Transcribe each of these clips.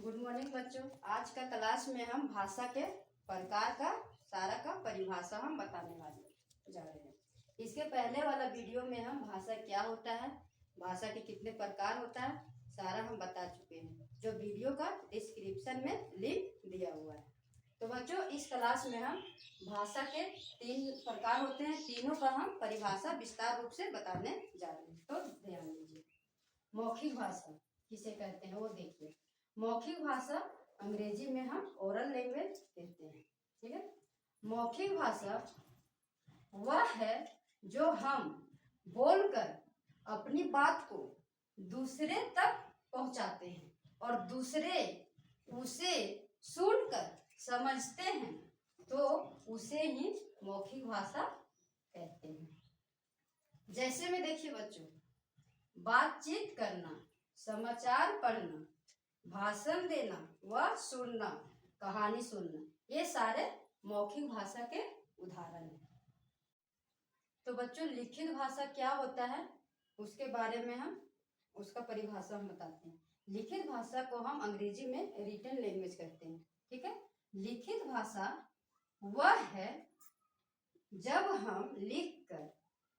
Good morning बच्चों। आज का क्लास में हम भाषा के प्रकार का सारा का परिभाषा हम बताने वाले जा रहे हैं। इसके पहले वाला वीडियो में हम भाषा क्या होता है, भाषा के कितने प्रकार होता है, सारा हम बता चुके हैं, जो वीडियो का डिस्क्रिप्शन में लिंक दिया हुआ है। तो बच्चों इस क्लास में हम भाषा के 3 प्रकार होते हैं, तीनों का हम परिभाषा विस्तार रूप से बताने जा रहे हैं। तो ध्यान दीजिए। मौखिक भाषा किसे कहते हैं वो देखिए। मौखिक भाषा अंग्रेजी में हम ओरल लैंग्वेज कहते हैं, ठीक है। मौखिक भाषा वह है जो हम बोलकर अपनी बात को दूसरे तक पहुंचाते हैं और दूसरे उसे सुनकर समझते हैं, तो उसे ही मौखिक भाषा कहते हैं। जैसे में देखिए बच्चों, बातचीत करना, समाचार पढ़ना, भाषण देना व सुनना, कहानी सुनना, ये सारे मौखिक भाषा के उदाहरण हैं। तो बच्चों लिखित भाषा क्या होता है उसके बारे में हम उसका परिभाषा हम बताते हैं। लिखित भाषा को हम अंग्रेजी में रिटन लैंग्वेज कहते हैं, ठीक है। लिखित भाषा वह है जब हम लिखकर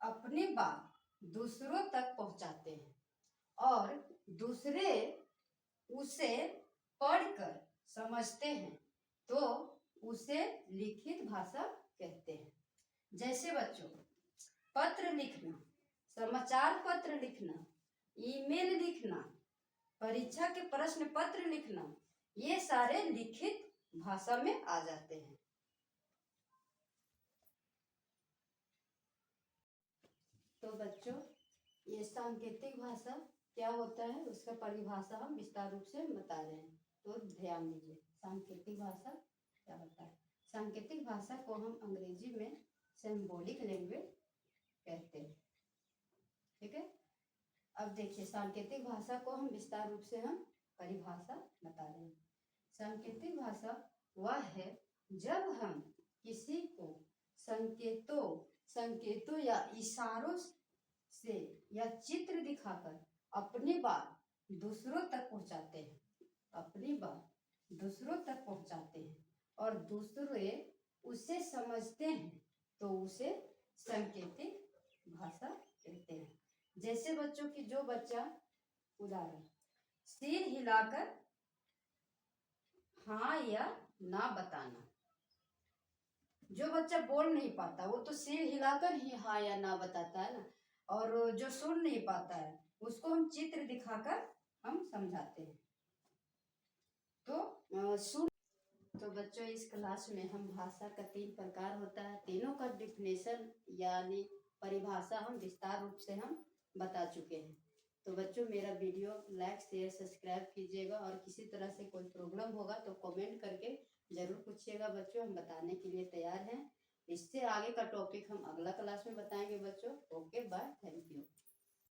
अपनी बात दूसरों तक पहुंचाते हैं और दूसरे उसे पढ़कर समझते हैं, तो उसे लिखित भाषा कहते हैं। जैसे बच्चों पत्र लिखना, समाचार पत्र लिखना, ईमेल लिखना, परीक्षा के प्रश्न पत्र लिखना, ये सारे लिखित भाषा में आ जाते हैं। तो बच्चों ये सांकेतिक भाषा क्या होता है उसका परिभाषा हम विस्तार रूप से बता रहे हैं, तो ध्यान दीजिए। सांकेतिक भाषा क्या होता है। सांकेतिक भाषा को हम अंग्रेजी में सिंबॉलिक लैंग्वेज कहते हैं, ठीक है। अब देखिए सांकेतिक भाषा को हम विस्तार रूप से हम परिभाषा बता रहे हैं। सांकेतिक भाषा वह है जब हम किसी को संकेतों या इशारों से या चित्र दिखाकर अपनी बात दूसरों तक पहुंचाते हैं, अपनी बात दूसरों तक पहुंचाते हैं और दूसरे उसे समझते हैं, तो उसे सांकेतिक भाषा कहते हैं। जैसे बच्चों की जो बच्चा उदाहरण सिर हिलाकर हाँ या ना बताना, जो बच्चा बोल नहीं पाता वो तो सिर हिलाकर ही हाँ या ना बताता है ना, और जो सुन नहीं पाता है उसको हम चित्र दिखाकर हम समझाते हैं। तो बच्चों इस क्लास में हम भाषा का 3 प्रकार होता है, तीनों का डिफिनेशन यानी परिभाषा हम विस्तार रूप से हम बता चुके हैं। तो बच्चों मेरा वीडियो लाइक शेयर सब्सक्राइब कीजिएगा और किसी तरह से कोई प्रॉब्लम होगा तो कमेंट करके जरूर पूछिएगा बच्चों, हम बताने के लिए तैयार हैं। इससे आगे का टॉपिक हम अगला क्लास में बताएंगे बच्चों। Okay bye, thank you.